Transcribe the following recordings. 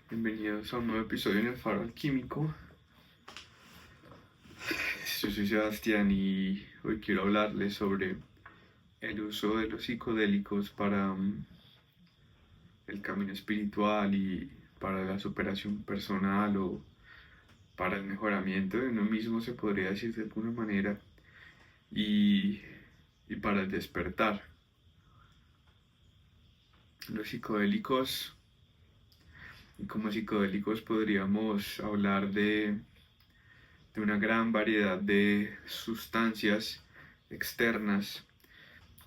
Bienvenidos a un nuevo episodio en el Faro Alquímico. Yo soy Sebastián y hoy quiero hablarles sobre el uso de los psicodélicos para el camino espiritual y para la superación personal o para el mejoramiento de uno mismo, se podría decir de alguna manera, y, y para el despertar. Los psicodélicos, como psicodélicos podríamos hablar de una gran variedad de sustancias externas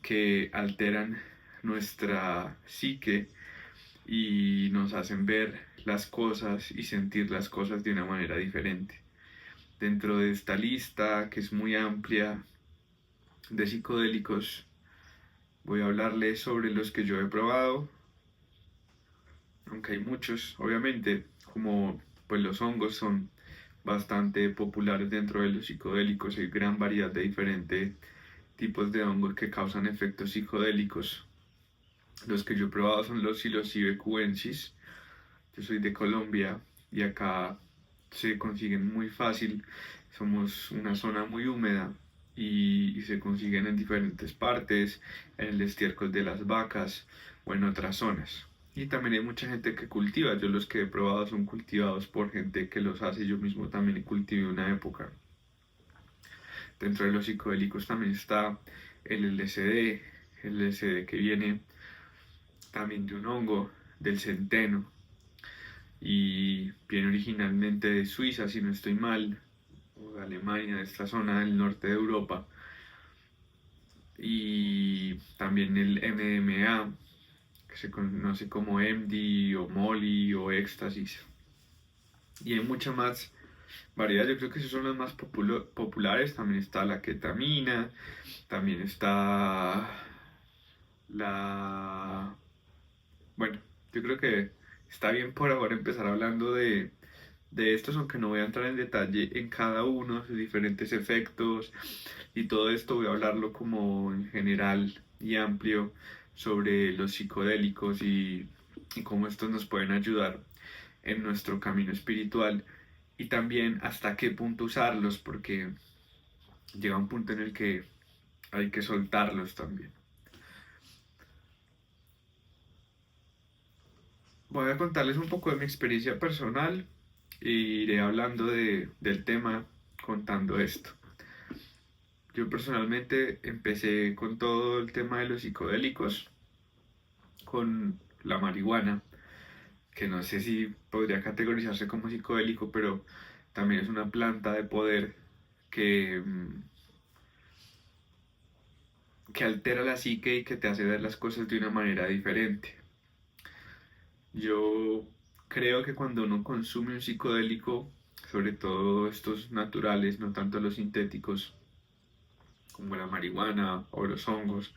que alteran nuestra psique y nos hacen ver las cosas y sentir las cosas de una manera diferente. Dentro de esta lista, que es muy amplia, de psicodélicos, voy a hablarles sobre los que yo he probado, aunque hay muchos, obviamente, como pues los hongos son bastante populares dentro de los psicodélicos. Hay gran variedad de diferentes tipos de hongos que causan efectos psicodélicos. Los que yo he probado son los psilocibe cubensis. Yo soy de Colombia y acá se consiguen muy fácil. Somos una zona muy húmeda y se consiguen en diferentes partes, en el estiércol de las vacas o en otras zonas. Y también hay mucha gente que cultiva. Yo los que he probado son cultivados por gente que los hace. Yo mismo también cultivé una época. Dentro de los psicodélicos también está el LSD, el LSD que viene también de un hongo, del centeno, y viene originalmente de Suiza, si no estoy mal, o de Alemania, de esta zona del norte de Europa, y también el MDMA, que se conoce como MD o Molly o éxtasis, y hay mucha más variedad. Yo creo que esos son los más populares. También está la ketamina, también está la... Bueno, yo creo que está bien por ahora empezar hablando de estos, aunque no voy a entrar en detalle en cada uno, sus diferentes efectos y todo esto. Voy a hablarlo como en general y amplio sobre los psicodélicos y cómo estos nos pueden ayudar en nuestro camino espiritual y también hasta qué punto usarlos, porque llega un punto en el que hay que soltarlos también. Voy a contarles un poco de mi experiencia personal e iré hablando del tema contando esto. Yo personalmente empecé con todo el tema de los psicodélicos, con la marihuana, que no sé si podría categorizarse como psicodélico, pero también es una planta de poder que, que altera la psique y que te hace ver las cosas de una manera diferente. Yo creo que cuando uno consume un psicodélico, sobre todo estos naturales, no tanto los sintéticos, como la marihuana o los hongos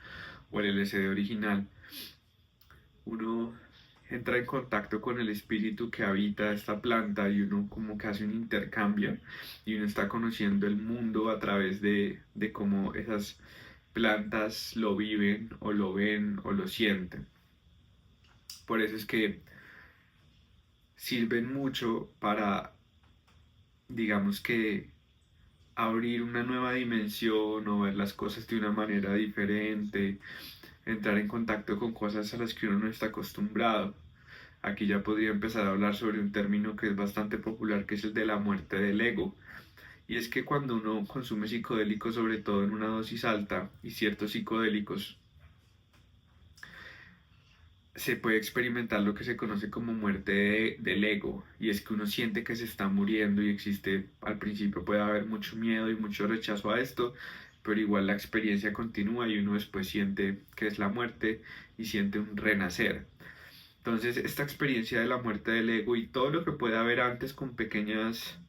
o el LSD original, uno entra en contacto con el espíritu que habita esta planta y uno como que hace un intercambio y uno está conociendo el mundo a través de cómo esas plantas lo viven o lo ven o lo sienten. Por eso es que sirven mucho para, digamos que, abrir una nueva dimensión o ver las cosas de una manera diferente, entrar en contacto con cosas a las que uno no está acostumbrado. Aquí ya podría empezar a hablar sobre un término que es bastante popular, que es el de la muerte del ego. Y es que cuando uno consume psicodélicos, sobre todo en una dosis alta, y ciertos psicodélicos, se puede experimentar lo que se conoce como muerte del ego, y es que uno siente que se está muriendo y existe, al principio puede haber mucho miedo y mucho rechazo a esto, pero igual la experiencia continúa y uno después siente que es la muerte y siente un renacer. Entonces, esta experiencia de la muerte del ego y todo lo que puede haber antes con pequeñas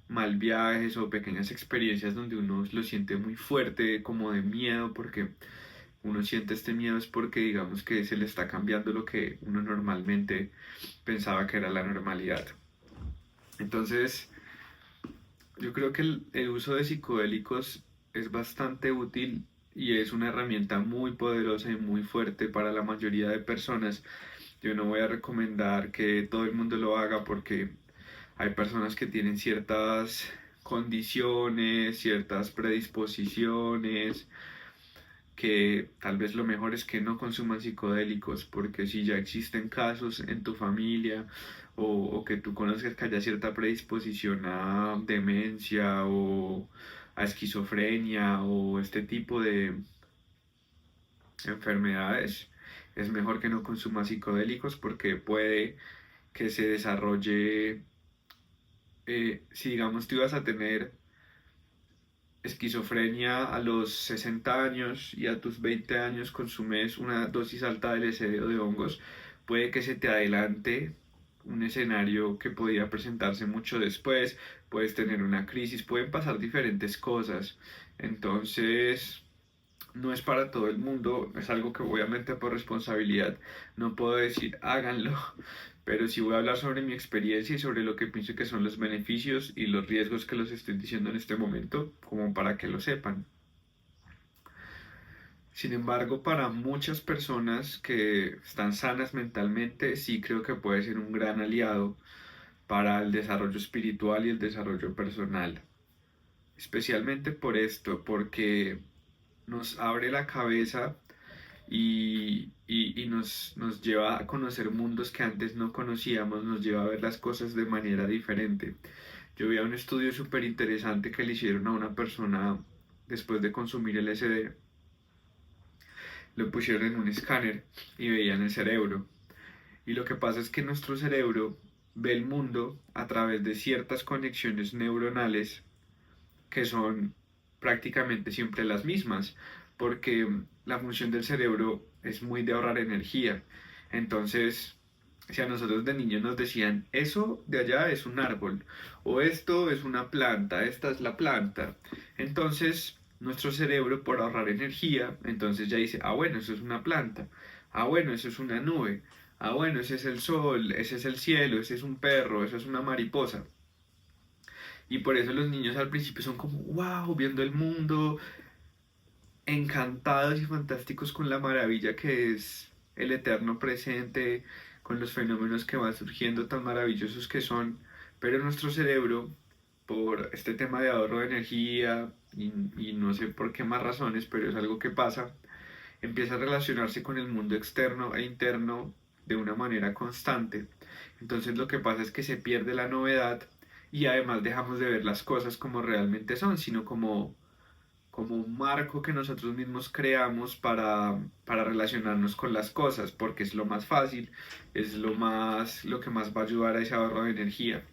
mal viajes o pequeñas experiencias donde uno lo siente muy fuerte, como de miedo, porque uno siente este miedo es porque digamos que se le está cambiando lo que uno normalmente pensaba que era la normalidad. Entonces, yo creo que el uso de psicodélicos es bastante útil y es una herramienta muy poderosa y muy fuerte para la mayoría de personas, Yo no voy a recomendar que todo el mundo lo haga porque hay personas que tienen ciertas condiciones, ciertas predisposiciones, que tal vez lo mejor es que no consuman psicodélicos, porque si ya existen casos en tu familia o que tú conozcas que haya cierta predisposición a demencia o a esquizofrenia o este tipo de enfermedades, es mejor que no consumas psicodélicos porque puede que se desarrolle, si digamos tú ibas a tener esquizofrenia a los 60 años y a tus 20 años consumes una dosis alta de LSD o de hongos, puede que se te adelante un escenario que podía presentarse mucho después, puedes tener una crisis, pueden pasar diferentes cosas. Entonces, no es para todo el mundo, es algo que obviamente por responsabilidad no puedo decir háganlo, pero sí voy a hablar sobre mi experiencia y sobre lo que pienso que son los beneficios y los riesgos que los estoy diciendo en este momento, como para que lo sepan. Sin embargo, para muchas personas que están sanas mentalmente, sí creo que puede ser un gran aliado para el desarrollo espiritual y el desarrollo personal. Especialmente por esto, porque nos abre la cabeza y nos lleva a conocer mundos que antes no conocíamos, nos lleva a ver las cosas de manera diferente. Yo vi un estudio súper interesante que le hicieron a una persona después de consumir LSD, lo pusieron en un escáner y veían el cerebro. Y lo que pasa es que nuestro cerebro ve el mundo a través de ciertas conexiones neuronales que son prácticamente siempre las mismas, porque la función del cerebro es muy de ahorrar energía. Entonces, si a nosotros de niños nos decían, eso de allá es un árbol, o esto es una planta, esta es la planta, entonces nuestro cerebro por ahorrar energía, entonces ya dice, ah bueno, eso es una planta, ah bueno, eso es una nube, ah bueno, ese es el sol, ese es el cielo, ese es un perro, eso es una mariposa. Y por eso los niños al principio son como, wow, viendo el mundo, encantados y fantásticos con la maravilla que es el eterno presente, con los fenómenos que van surgiendo tan maravillosos que son. Pero nuestro cerebro, por este tema de ahorro de energía y no sé por qué más razones, pero es algo que pasa, empieza a relacionarse con el mundo externo e interno de una manera constante. Entonces lo que pasa es que se pierde la novedad y además dejamos de ver las cosas como realmente son, sino como un marco que nosotros mismos creamos para relacionarnos con las cosas, porque es lo más fácil, es lo que más va a ayudar a ese ahorro de energía.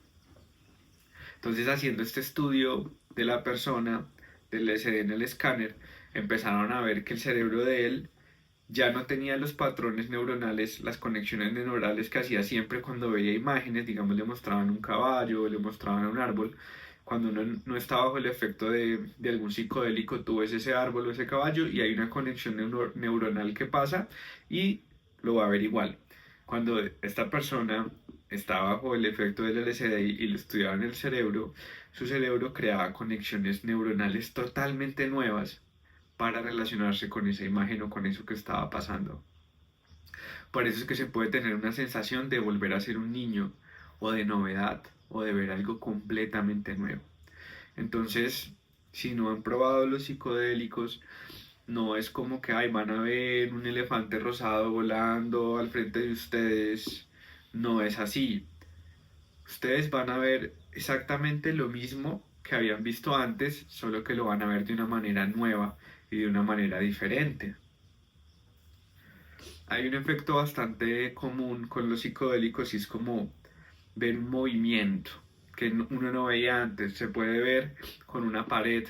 Entonces, haciendo este estudio de la persona, del SD en el escáner, empezaron a ver que el cerebro de él ya no tenía los patrones neuronales, las conexiones neuronales que hacía siempre cuando veía imágenes, digamos, le mostraban un caballo, le mostraban un árbol. Cuando uno no está bajo el efecto de algún psicodélico, tú ves ese árbol o ese caballo y hay una conexión neuronal que pasa y lo va a ver igual. Cuando esta persona está bajo el efecto del LSD y lo estudiaba en el cerebro, su cerebro creaba conexiones neuronales totalmente nuevas para relacionarse con esa imagen o con eso que estaba pasando. Por eso es que se puede tener una sensación de volver a ser un niño o de novedad o de ver algo completamente nuevo. Entonces, si no han probado los psicodélicos, no es como que ay, van a ver un elefante rosado volando al frente de ustedes. No es así. Ustedes van a ver exactamente lo mismo que habían visto antes, solo que lo van a ver de una manera nueva y de una manera diferente. Hay un efecto bastante común con los psicodélicos y es como ver un movimiento que uno no veía antes. Se puede ver con una pared,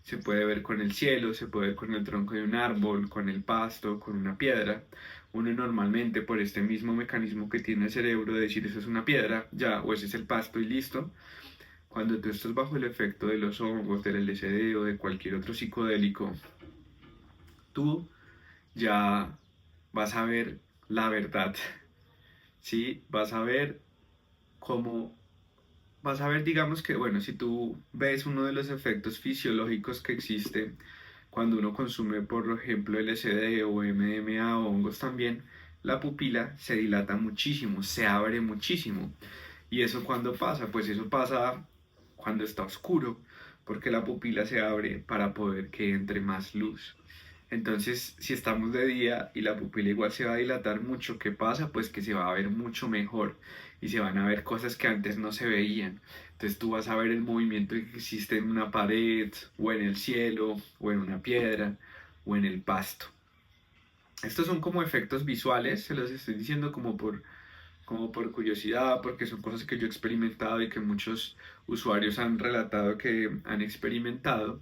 se puede ver con el cielo, se puede ver con el tronco de un árbol, con el pasto, con una piedra. Uno normalmente por este mismo mecanismo que tiene el cerebro de decir eso es una piedra, ya, o ese es el pasto y listo. Cuando tú estás bajo el efecto de los hongos, del LSD o de cualquier otro psicodélico, tú ya vas a ver la verdad, ¿sí? Vas a ver cómo, vas a ver, digamos que, bueno, si tú ves uno de los efectos fisiológicos que existe cuando uno consume, por ejemplo, LSD o MDMA o hongos también, la pupila se dilata muchísimo, se abre muchísimo. ¿Y eso cuando pasa? Pues eso pasa cuando está oscuro, porque la pupila se abre para poder que entre más luz. Entonces, si estamos de día y la pupila igual se va a dilatar mucho, ¿qué pasa? Pues que se va a ver mucho mejor y se van a ver cosas que antes no se veían. Entonces tú vas a ver el movimiento que existe en una pared, o en el cielo, o en una piedra, o en el pasto. Estos son como efectos visuales, se los estoy diciendo como por curiosidad, porque son cosas que yo he experimentado y que muchos usuarios han relatado que han experimentado.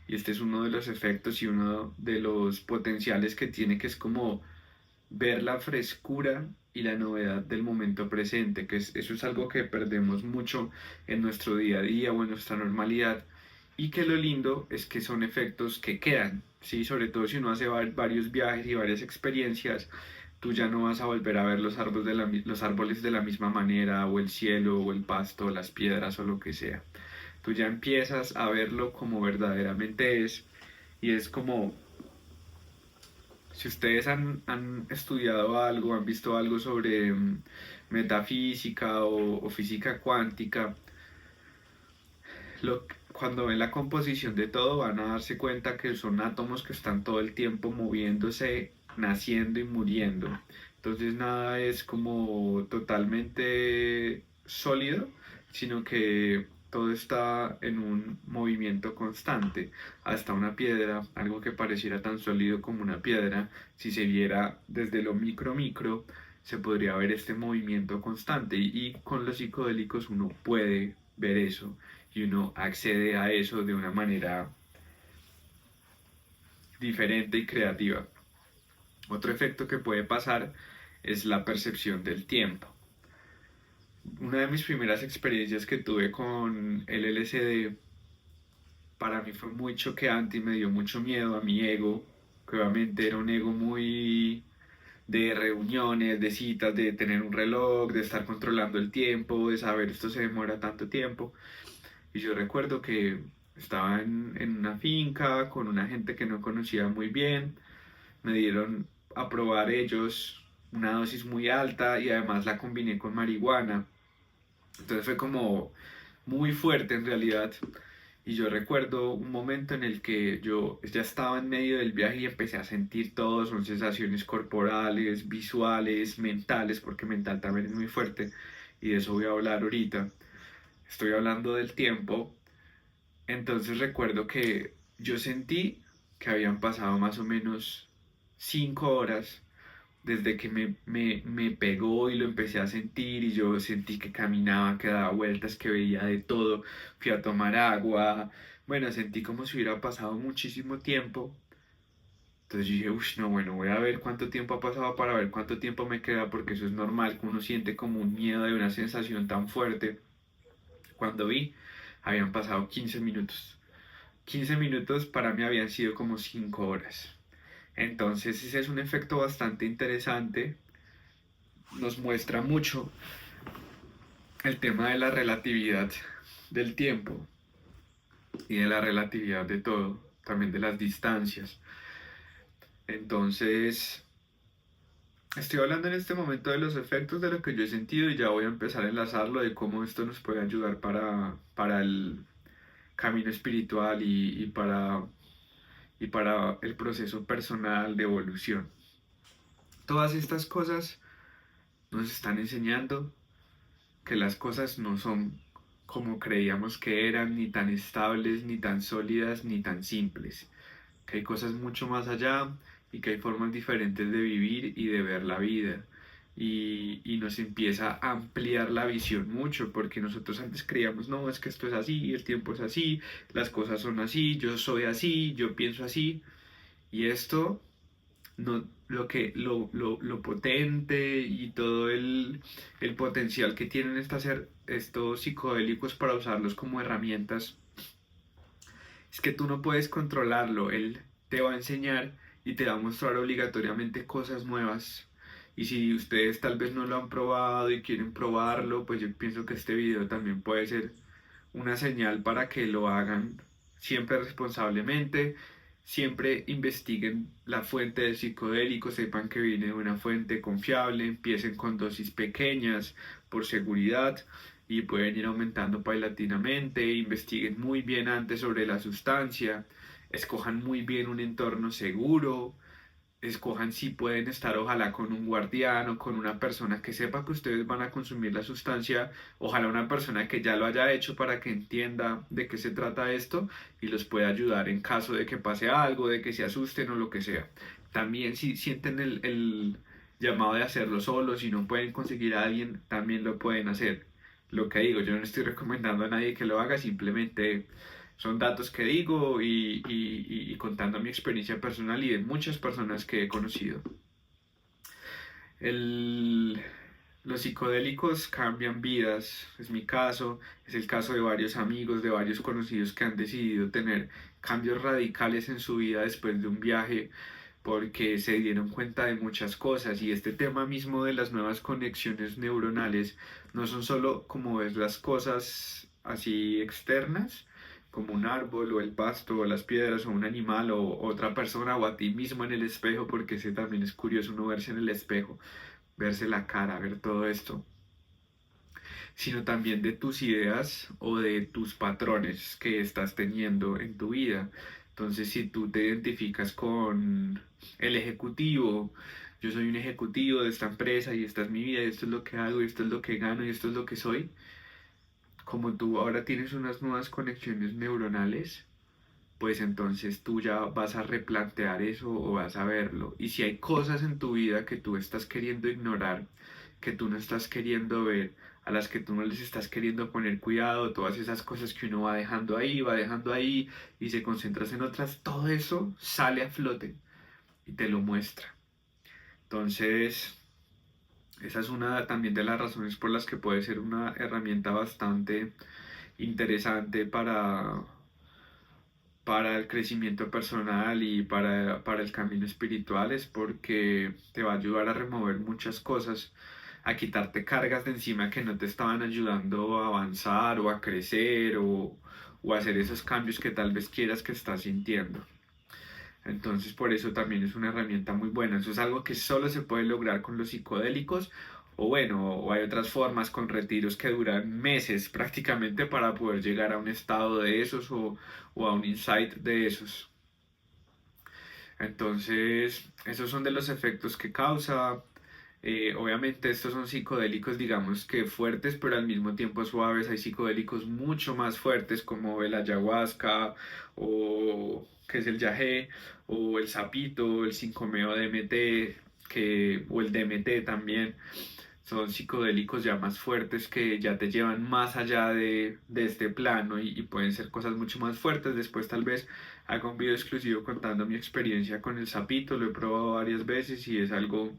Y este es uno de los efectos y uno de los potenciales que tiene, que es como ver la frescura y la novedad del momento presente, eso es algo que perdemos mucho en nuestro día a día o en nuestra normalidad, y que lo lindo es que son efectos que quedan, ¿sí? Sobre todo si uno hace varios viajes y varias experiencias, tú ya no vas a volver a ver los árboles de la misma manera, o el cielo, o el pasto, o las piedras, o lo que sea. Tú ya empiezas a verlo como verdaderamente es, y es como si ustedes han estudiado algo, han visto algo sobre metafísica o física cuántica, cuando ven la composición de todo van a darse cuenta que son átomos que están todo el tiempo moviéndose, naciendo y muriendo. Entonces nada es como totalmente sólido, sino que todo está en un movimiento constante. Hasta una piedra, algo que pareciera tan sólido como una piedra, si se viera desde lo micro, se podría ver este movimiento constante. Y con los psicodélicos uno puede ver eso y uno accede a eso de una manera diferente y creativa. Otro efecto que puede pasar es la percepción del tiempo. Una de mis primeras experiencias que tuve con el LSD para mí fue muy choqueante y me dio mucho miedo a mi ego, que obviamente era un ego muy de reuniones, de citas, de tener un reloj, de estar controlando el tiempo, de saber esto se demora tanto tiempo. Y yo recuerdo que estaba en una finca con una gente que no conocía muy bien, me dieron a probar ellos una dosis muy alta y además la combiné con marihuana. Entonces fue como muy fuerte en realidad. Y yo recuerdo un momento en el que yo ya estaba en medio del viaje y empecé a sentir todo, son sensaciones corporales, visuales, mentales, porque mental también es muy fuerte y de eso voy a hablar ahorita. Estoy hablando del tiempo. Entonces recuerdo que yo sentí que habían pasado más o menos 5 horas desde que me pegó y lo empecé a sentir, y yo sentí que caminaba, que daba vueltas, que veía de todo, fui a tomar agua, bueno, sentí como si hubiera pasado muchísimo tiempo. Entonces yo dije, uff, no, bueno, voy a ver cuánto tiempo ha pasado para ver cuánto tiempo me queda, porque eso es normal, que uno siente como un miedo de una sensación tan fuerte. Cuando vi, habían pasado 15 minutos. 15 minutos para mí habían sido como 5 horas. Entonces ese es un efecto bastante interesante, nos muestra mucho el tema de la relatividad del tiempo y de la relatividad de todo, también de las distancias. Entonces, estoy hablando en este momento de los efectos de lo que yo he sentido y ya voy a empezar a enlazarlo de cómo esto nos puede ayudar para el camino espiritual y para el proceso personal de evolución. Todas estas cosas nos están enseñando que las cosas no son como creíamos que eran, ni tan estables, ni tan sólidas, ni tan simples, que hay cosas mucho más allá y que hay formas diferentes de vivir y de ver la vida. Y nos empieza a ampliar la visión mucho, porque nosotros antes creíamos, no, es que esto es así, el tiempo es así, las cosas son así, yo soy así, yo pienso así, y esto no, lo potente y todo el potencial que tienen estos psicodélicos para usarlos como herramientas, es que tú no puedes controlarlo, él te va a enseñar y te va a mostrar obligatoriamente cosas nuevas. Y si ustedes tal vez no lo han probado y quieren probarlo, pues yo pienso que este video también puede ser una señal para que lo hagan siempre responsablemente, siempre investiguen la fuente del psicodélico, sepan que viene de una fuente confiable, empiecen con dosis pequeñas por seguridad y pueden ir aumentando paulatinamente, investiguen muy bien antes sobre la sustancia, escojan muy bien un entorno seguro, escojan si pueden estar ojalá con un guardián o con una persona que sepa que ustedes van a consumir la sustancia, ojalá una persona que ya lo haya hecho para que entienda de qué se trata esto y los pueda ayudar en caso de que pase algo, de que se asusten o lo que sea. También si sienten el llamado de hacerlo solos, si no pueden conseguir a alguien, también lo pueden hacer. Lo que digo, yo no estoy recomendando a nadie que lo haga, simplemente son datos que digo y contando mi experiencia personal y de muchas personas que he conocido. El, los psicodélicos cambian vidas, es mi caso, es el caso de varios amigos, de varios conocidos que han decidido tener cambios radicales en su vida después de un viaje porque se dieron cuenta de muchas cosas y este tema mismo de las nuevas conexiones neuronales no son solo como ves las cosas así externas, como un árbol o el pasto o las piedras o un animal o otra persona o a ti mismo en el espejo, porque ese también es curioso uno verse en el espejo, verse la cara, ver todo esto, sino también de tus ideas o de tus patrones que estás teniendo en tu vida. Entonces, si tú te identificas con el ejecutivo, yo soy un ejecutivo de esta empresa y esta es mi vida y esto es lo que hago y esto es lo que gano y esto es lo que soy, como tú ahora tienes unas nuevas conexiones neuronales, pues entonces tú ya vas a replantear eso o vas a verlo. Y si hay cosas en tu vida que tú estás queriendo ignorar, que tú no estás queriendo ver, a las que tú no les estás queriendo poner cuidado, todas esas cosas que uno va dejando ahí y se concentras en otras, todo eso sale a flote y te lo muestra. Entonces, esa es una también de las razones por las que puede ser una herramienta bastante interesante para el crecimiento personal y para el camino espiritual es porque te va a ayudar a remover muchas cosas, a quitarte cargas de encima que no te estaban ayudando a avanzar o a crecer o a hacer esos cambios que tal vez quieras que estás sintiendo. Entonces por eso también es una herramienta muy buena. Eso es algo que solo se puede lograr con los psicodélicos o bueno, o hay otras formas con retiros que duran meses prácticamente para poder llegar a un estado de esos o a un insight de esos. Entonces, esos son de los efectos que causa. Obviamente estos son psicodélicos, digamos que fuertes, pero al mismo tiempo suaves. Hay psicodélicos mucho más fuertes como el ayahuasca o que es el yagé o el sapito, el 5-meo DMT o el DMT también. Son psicodélicos ya más fuertes que ya te llevan más allá de este plano y pueden ser cosas mucho más fuertes. Después tal vez haga un video exclusivo contando mi experiencia con el sapito. Lo he probado varias veces y es algo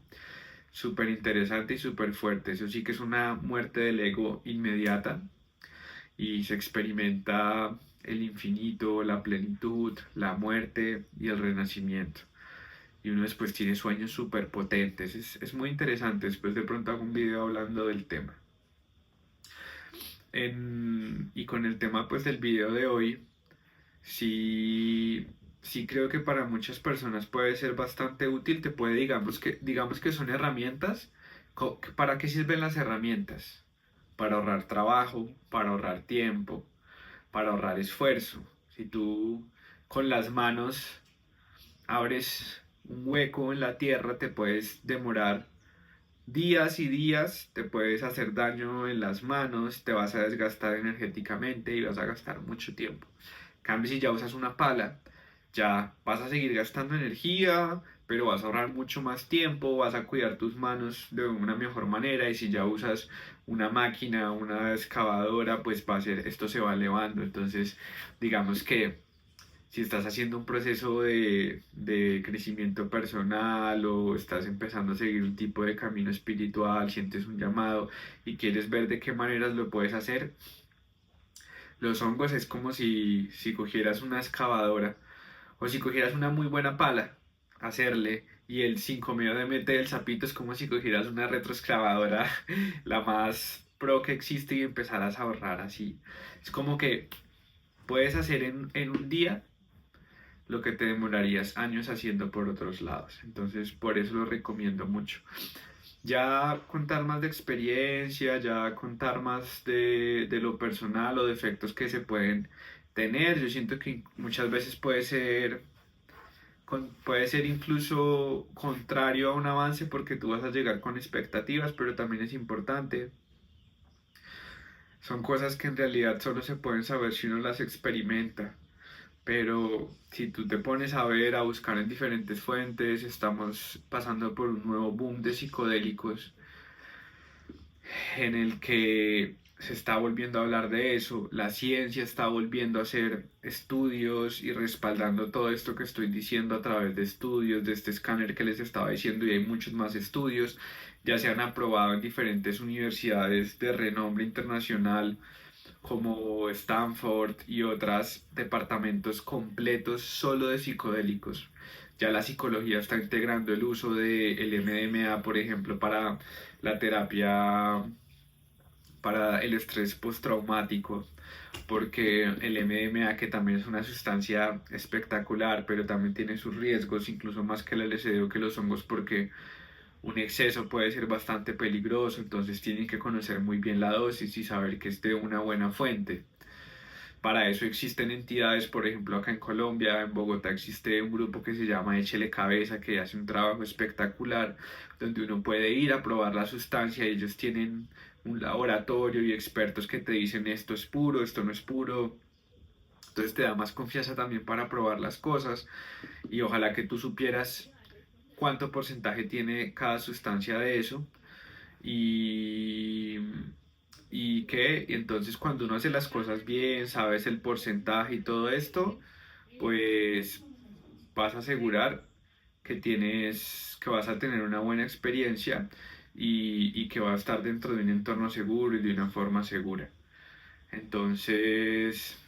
súper interesante y súper fuerte. Eso sí que es una muerte del ego inmediata y se experimenta el infinito, la plenitud, la muerte y el renacimiento. Y uno después tiene sueños súper potentes. Es muy interesante. Después de pronto hago un video hablando del tema. Y con el tema pues del video de hoy, sí, sí creo que para muchas personas puede ser bastante útil. Te puede, digamos que son herramientas. ¿Para qué sirven las herramientas? Para ahorrar trabajo, para ahorrar tiempo, para ahorrar esfuerzo. Si tú con las manos abres un hueco en la tierra, te puedes demorar días y días, te puedes hacer daño en las manos, te vas a desgastar energéticamente y vas a gastar mucho tiempo. En cambio, si ya usas una pala, ya vas a seguir gastando energía, pero vas a ahorrar mucho más tiempo, vas a cuidar tus manos de una mejor manera y si ya usas una máquina, una excavadora, pues va a ser, esto se va elevando. Entonces, digamos que si estás haciendo un proceso de crecimiento personal o estás empezando a seguir un tipo de camino espiritual, sientes un llamado y quieres ver de qué maneras lo puedes hacer, los hongos es como si cogieras una excavadora o si cogieras una muy buena pala, hacerle y el 5-meo de mete del sapito es como si cogieras una retroexcavadora, la más pro que existe y empezaras a ahorrar así. Es como que puedes hacer en un día lo que te demorarías años haciendo por otros lados. Entonces, por eso lo recomiendo mucho. Ya contar más de experiencia, ya contar más de lo personal o de efectos que se pueden tener, yo siento que muchas veces puede ser incluso contrario a un avance porque tú vas a llegar con expectativas, pero también es importante. Son cosas que en realidad solo se pueden saber si uno las experimenta. Pero si tú te pones a ver, a buscar en diferentes fuentes, estamos pasando por un nuevo boom de psicodélicos en el que se está volviendo a hablar de eso, la ciencia está volviendo a hacer estudios y respaldando todo esto que estoy diciendo a través de estudios, de este escáner que les estaba diciendo, y hay muchos más estudios, ya se han aprobado en diferentes universidades de renombre internacional como Stanford y otros departamentos completos solo de psicodélicos. Ya la psicología está integrando el uso del MDMA, por ejemplo, para la terapia para el estrés postraumático, porque el MDMA, que también es una sustancia espectacular, pero también tiene sus riesgos, incluso más que el LSD o que los hongos, porque un exceso puede ser bastante peligroso, entonces tienen que conocer muy bien la dosis y saber que es de una buena fuente. Para eso existen entidades, por ejemplo, acá en Colombia, en Bogotá, existe un grupo que se llama Échele Cabeza, que hace un trabajo espectacular, donde uno puede ir a probar la sustancia y ellos tienen un laboratorio y expertos que te dicen esto es puro, esto no es puro. Entonces te da más confianza también para probar las cosas y ojalá que tú supieras cuánto porcentaje tiene cada sustancia de eso y, y entonces cuando uno hace las cosas bien, sabes el porcentaje y todo esto, pues vas a asegurar que vas a tener una buena experiencia y que va a estar dentro de un entorno seguro y de una forma segura. Entonces,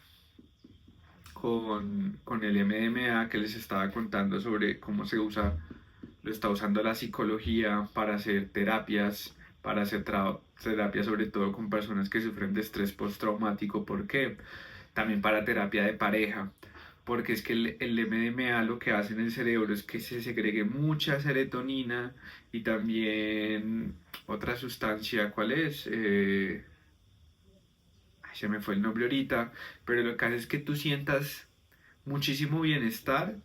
con el MDMA que les estaba contando sobre cómo se usa, lo está usando la psicología para hacer terapias, para hacer terapias sobre todo con personas que sufren de estrés postraumático. ¿Por qué? También para terapia de pareja, porque es que el MDMA lo que hace en el cerebro es que se segregue mucha serotonina y también otra sustancia, ¿cuál es? Ay, se me fue el nombre ahorita, pero lo que hace es que tú sientas muchísimo bienestar,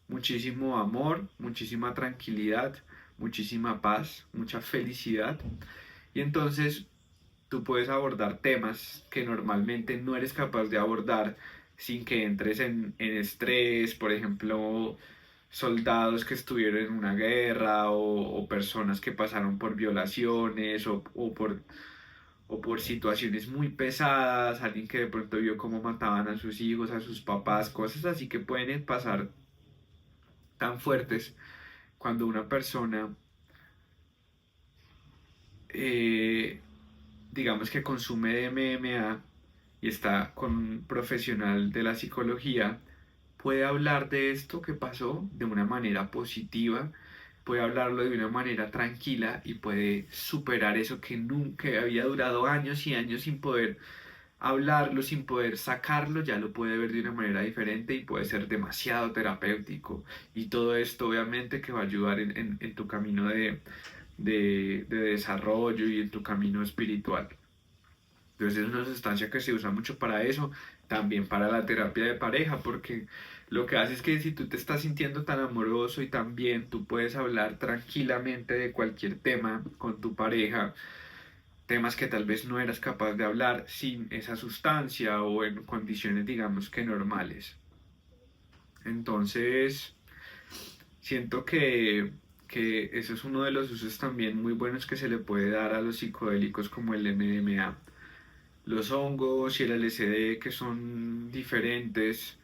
muchísimo amor, muchísima tranquilidad, muchísima paz, mucha felicidad. Y entonces tú puedes abordar temas que normalmente no eres capaz de abordar sin que entres en estrés, por ejemplo, soldados que estuvieron en una guerra o personas que pasaron por violaciones o por situaciones muy pesadas, alguien que de pronto vio cómo mataban a sus hijos, a sus papás, cosas así que pueden pasar tan fuertes cuando una persona, eh, digamos que consume MDMA y está con un profesional de la psicología, puede hablar de esto que pasó de una manera positiva, puede hablarlo de una manera tranquila y puede superar eso que nunca había durado años y años sin poder hablarlo, sin poder sacarlo, ya lo puede ver de una manera diferente y puede ser demasiado terapéutico. Y todo esto obviamente que va a ayudar en tu camino de desarrollo y en tu camino espiritual. Entonces es una sustancia que se usa mucho para eso, también para la terapia de pareja, porque lo que hace es que si tú te estás sintiendo tan amoroso y tan bien, tú puedes hablar tranquilamente de cualquier tema con tu pareja, temas que tal vez no eras capaz de hablar sin esa sustancia o en condiciones digamos que normales. Entonces, siento que eso es uno de los usos también muy buenos que se le puede dar a los psicodélicos como el MDMA. Los hongos y el LSD que son diferentes,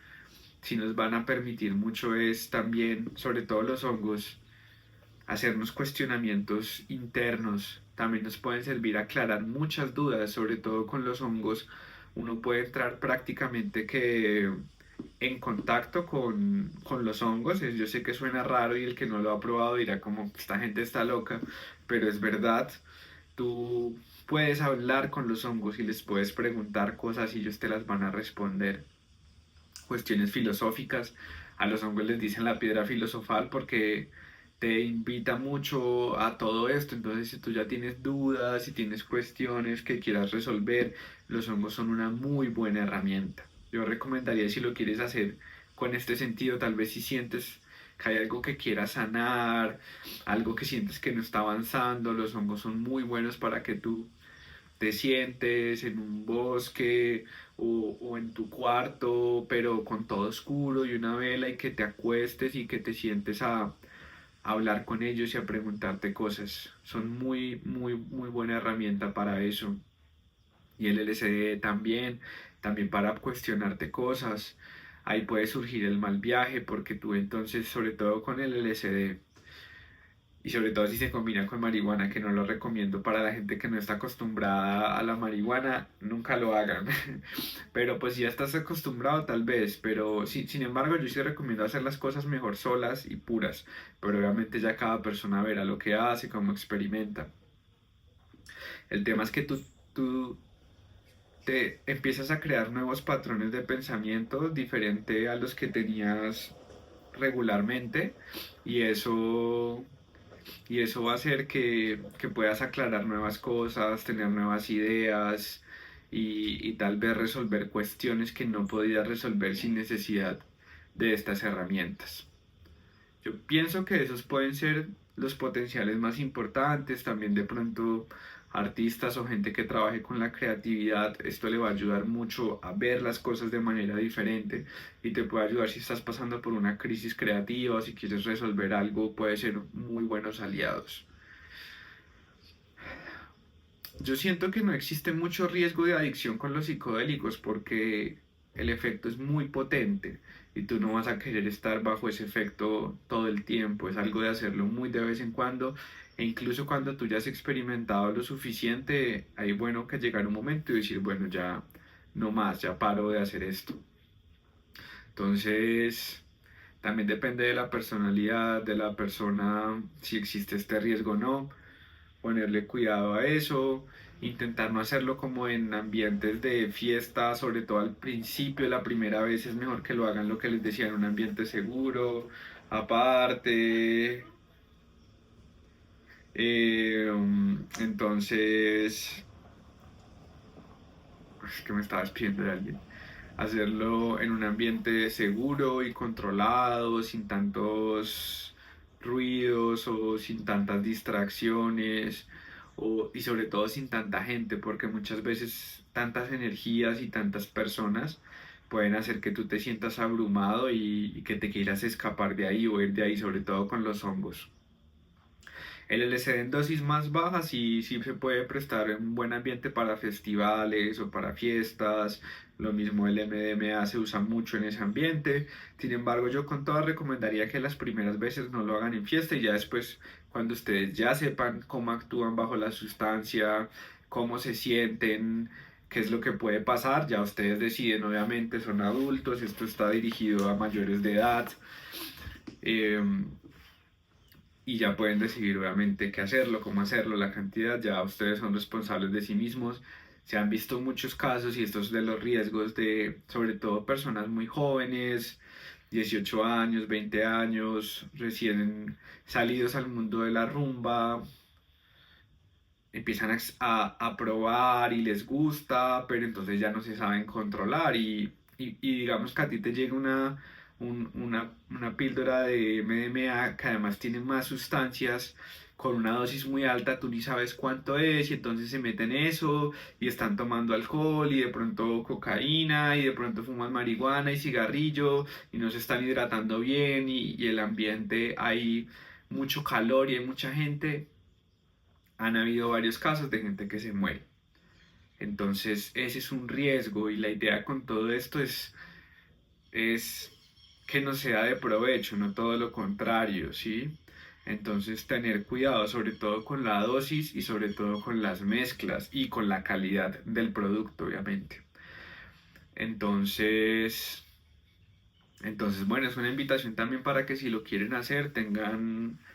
si nos van a permitir mucho es también, sobre todo los hongos, hacernos cuestionamientos internos. También nos pueden servir a aclarar muchas dudas, sobre todo con los hongos. Uno puede entrar prácticamente que en contacto con los hongos. Yo sé que suena raro y el que no lo ha probado dirá como esta gente está loca, pero es verdad. Tú puedes hablar con los hongos y les puedes preguntar cosas y ellos te las van a responder. Cuestiones filosóficas. A los hongos les dicen la piedra filosofal porque te invita mucho a todo esto. Entonces, si tú ya tienes dudas, si tienes cuestiones que quieras resolver, los hongos son una muy buena herramienta. Yo recomendaría si lo quieres hacer con este sentido, tal vez si sientes que hay algo que quieras sanar, algo que sientes que no está avanzando, los hongos son muy buenos para que tú te sientes en un bosque o en tu cuarto, pero con todo oscuro y una vela y que te acuestes y que te sientes a hablar con ellos y a preguntarte cosas. Son muy, muy, muy buena herramienta para eso. Y el LSD también, también para cuestionarte cosas. Ahí puede surgir el mal viaje porque tú entonces, sobre todo con el LSD, y sobre todo si se combina con marihuana, que no lo recomiendo para la gente que no está acostumbrada a la marihuana, nunca lo hagan. Pero pues si ya estás acostumbrado tal vez, pero sin embargo yo sí recomiendo hacer las cosas mejor solas y puras, pero obviamente ya cada persona verá lo que hace, cómo experimenta. El tema es que tú te empiezas a crear nuevos patrones de pensamiento diferente a los que tenías regularmente y eso va a hacer que puedas aclarar nuevas cosas, tener nuevas ideas y tal vez resolver cuestiones que no podías resolver sin necesidad de estas herramientas. Yo pienso que esos pueden ser los potenciales más importantes, también de pronto artistas o gente que trabaje con la creatividad, esto le va a ayudar mucho a ver las cosas de manera diferente y te puede ayudar si estás pasando por una crisis creativa o si quieres resolver algo, puede ser muy buenos aliados. Yo siento que no existe mucho riesgo de adicción con los psicodélicos porque el efecto es muy potente y tú no vas a querer estar bajo ese efecto todo el tiempo. Es algo de hacerlo muy de vez en cuando e incluso cuando tú ya has experimentado lo suficiente, hay bueno que llegar un momento y decir, bueno, ya no más, ya paro de hacer esto. Entonces, también depende de la personalidad de la persona, si existe este riesgo o no, ponerle cuidado a eso, intentar no hacerlo como en ambientes de fiesta, sobre todo al principio, la primera vez es mejor que lo hagan lo que les decía en un ambiente seguro, aparte. Entonces, es que me estaba despidiendo de alguien. Hacerlo en un ambiente seguro y controlado, sin tantos ruidos o sin tantas distracciones y sobre todo sin tanta gente, porque muchas veces tantas energías y tantas personas pueden hacer que tú te sientas abrumado y que te quieras escapar de ahí o ir de ahí, sobre todo con los hongos. El LSD en dosis más bajas sí se puede prestar en un buen ambiente para festivales o para fiestas. Lo mismo el MDMA se usa mucho en ese ambiente. Sin embargo, yo con todo recomendaría que las primeras veces no lo hagan en fiesta y ya después, cuando ustedes ya sepan cómo actúan bajo la sustancia, cómo se sienten, qué es lo que puede pasar, ya ustedes deciden, obviamente son adultos, esto está dirigido a mayores de edad. Y ya pueden decidir obviamente qué hacerlo, cómo hacerlo, la cantidad, ya ustedes son responsables de sí mismos. Se han visto muchos casos y estos de los riesgos de, sobre todo personas muy jóvenes, 18 años, 20 años, recién salidos al mundo de la rumba, empiezan a probar y les gusta, pero entonces ya no se saben controlar y digamos que a ti te llega una píldora de MDMA que además tiene más sustancias con una dosis muy alta, tú ni sabes cuánto es y entonces se meten eso y están tomando alcohol y de pronto cocaína y de pronto fuman marihuana y cigarrillo y no se están hidratando bien y el ambiente hay mucho calor y hay mucha gente. Han habido varios casos de gente que se muere. Entonces ese es un riesgo y la idea con todo esto es que no sea de provecho, no todo lo contrario, ¿sí? Entonces tener cuidado sobre todo con la dosis y sobre todo con las mezclas y con la calidad del producto, obviamente. Entonces, bueno, es una invitación también para que si lo quieren hacer,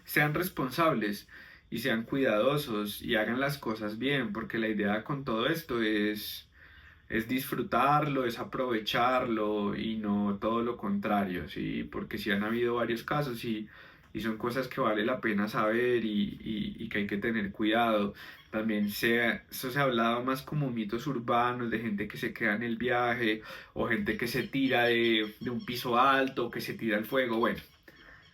sean responsables y sean cuidadosos y hagan las cosas bien, porque la idea con todo esto es es disfrutarlo, es aprovecharlo y no todo lo contrario, ¿sí? Porque sí han habido varios casos y son cosas que vale la pena saber y que hay que tener cuidado. También eso se ha hablado más como mitos urbanos de gente que se queda en el viaje o gente que se tira de un piso alto, que se tira al fuego. Bueno,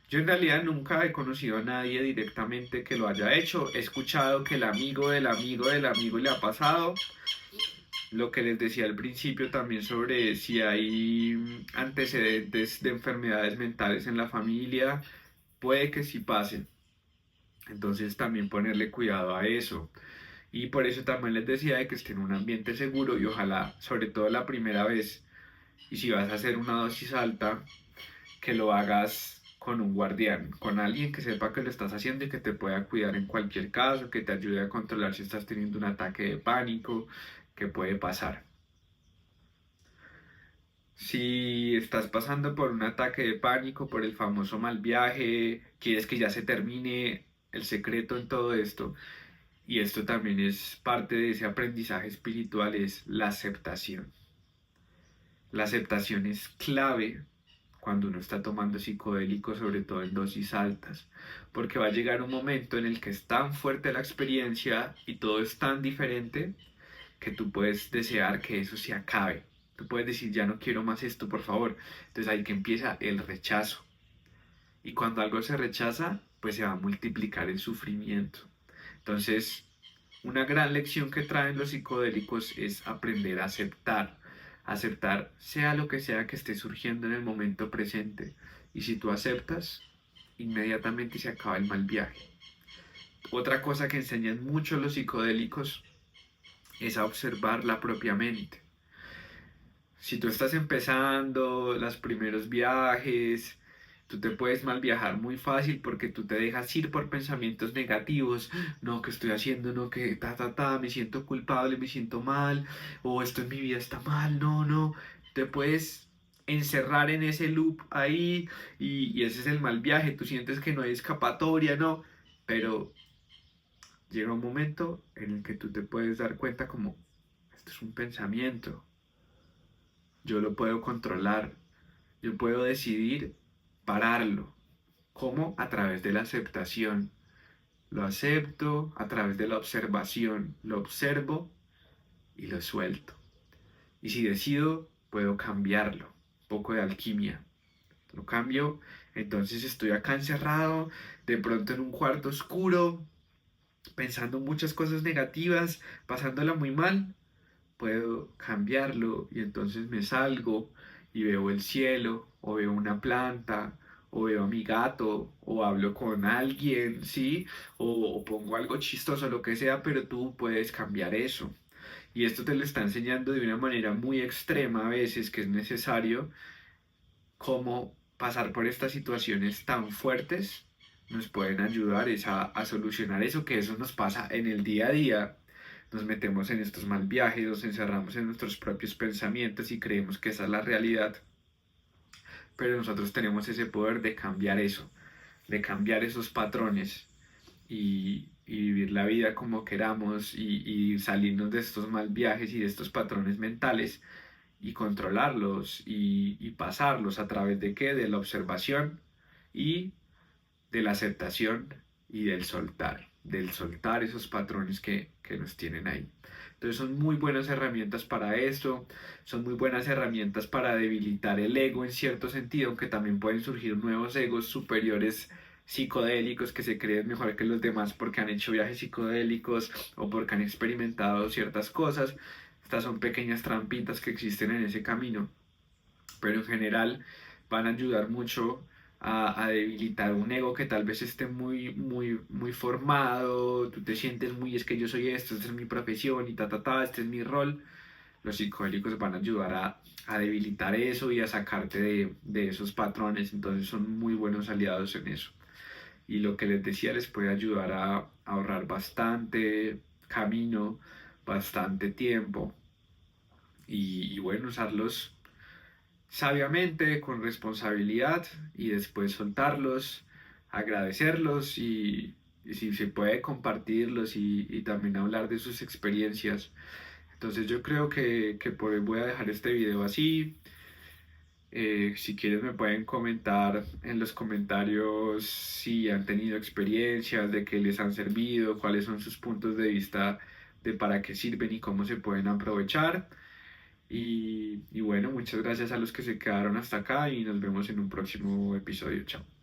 yo en realidad nunca he conocido a nadie directamente que lo haya hecho. He escuchado que el amigo del amigo del amigo le ha pasado. Lo que les decía al principio también sobre si hay antecedentes de enfermedades mentales en la familia, puede que sí pasen. Entonces también ponerle cuidado a eso. Y por eso también les decía de que esté en un ambiente seguro y ojalá, sobre todo la primera vez, y si vas a hacer una dosis alta, que lo hagas con un guardián, con alguien que sepa que lo estás haciendo y que te pueda cuidar en cualquier caso, que te ayude a controlar si estás teniendo un ataque de pánico, que puede pasar. Si estás pasando por un ataque de pánico, por el famoso mal viaje, quieres que ya se termine, el secreto en todo esto, y esto también es parte de ese aprendizaje espiritual, es la aceptación. La aceptación es clave cuando uno está tomando psicodélicos, sobre todo en dosis altas, porque va a llegar un momento en el que es tan fuerte la experiencia y todo es tan diferente que tú puedes desear que eso se acabe. Tú puedes decir, ya no quiero más esto, por favor. Entonces ahí que empieza el rechazo. Y cuando algo se rechaza, pues se va a multiplicar el sufrimiento. Entonces, una gran lección que traen los psicodélicos es aprender a aceptar. Aceptar sea lo que sea que esté surgiendo en el momento presente. Y si tú aceptas, inmediatamente se acaba el mal viaje. Otra cosa que enseñan mucho los psicodélicos es a observar la propia mente. Si tú estás empezando los primeros viajes, tú te puedes mal viajar muy fácil porque tú te dejas ir por pensamientos negativos. No, ¿qué estoy haciendo? No, que me siento culpable, me siento mal, o esto en mi vida está mal, no, no. Te puedes encerrar en ese loop ahí y ese es el mal viaje. Tú sientes que no hay escapatoria, no, pero llega un momento en el que tú te puedes dar cuenta como, esto es un pensamiento, yo lo puedo controlar, yo puedo decidir pararlo. ¿Cómo? A través de la aceptación. Lo acepto a través de la observación, lo observo y lo suelto. Y si decido, puedo cambiarlo. Un poco de alquimia. Lo cambio, entonces estoy acá encerrado, de pronto en un cuarto oscuro, pensando muchas cosas negativas, pasándola muy mal, puedo cambiarlo y entonces me salgo y veo el cielo o veo una planta o veo a mi gato o hablo con alguien, ¿sí? O pongo algo chistoso, lo que sea, pero tú puedes cambiar eso. Y esto te lo está enseñando de una manera muy extrema a veces que es necesario cómo pasar por estas situaciones tan fuertes nos pueden ayudar es a solucionar eso, que eso nos pasa en el día a día. Nos metemos en estos mal viajes, nos encerramos en nuestros propios pensamientos y creemos que esa es la realidad. Pero nosotros tenemos ese poder de cambiar eso, de cambiar esos patrones y vivir la vida como queramos y salirnos de estos mal viajes y de estos patrones mentales y controlarlos y pasarlos a través de qué, de la observación y de la aceptación y del soltar esos patrones que nos tienen ahí. Entonces son muy buenas herramientas para esto, son muy buenas herramientas para debilitar el ego en cierto sentido, aunque también pueden surgir nuevos egos superiores psicodélicos que se creen mejor que los demás porque han hecho viajes psicodélicos o porque han experimentado ciertas cosas. Estas son pequeñas trampitas que existen en ese camino, pero en general van a ayudar mucho a debilitar un ego que tal vez esté muy formado, tú te sientes muy, es que yo soy esto, esta es mi profesión y este es mi rol. Los psicodélicos van a ayudar a debilitar eso y a sacarte de esos patrones, entonces son muy buenos aliados en eso. Y lo que les decía les puede ayudar a ahorrar bastante camino, bastante tiempo y bueno, usarlos sabiamente, con responsabilidad y después soltarlos, agradecerlos y si se puede compartirlos y también hablar de sus experiencias. Entonces yo creo que por hoy voy a dejar este video así. Si quieres me pueden comentar en los comentarios si han tenido experiencias, de qué les han servido, cuáles son sus puntos de vista de para qué sirven y cómo se pueden aprovechar. Y bueno, muchas gracias a los que se quedaron hasta acá y nos vemos en un próximo episodio. Chao.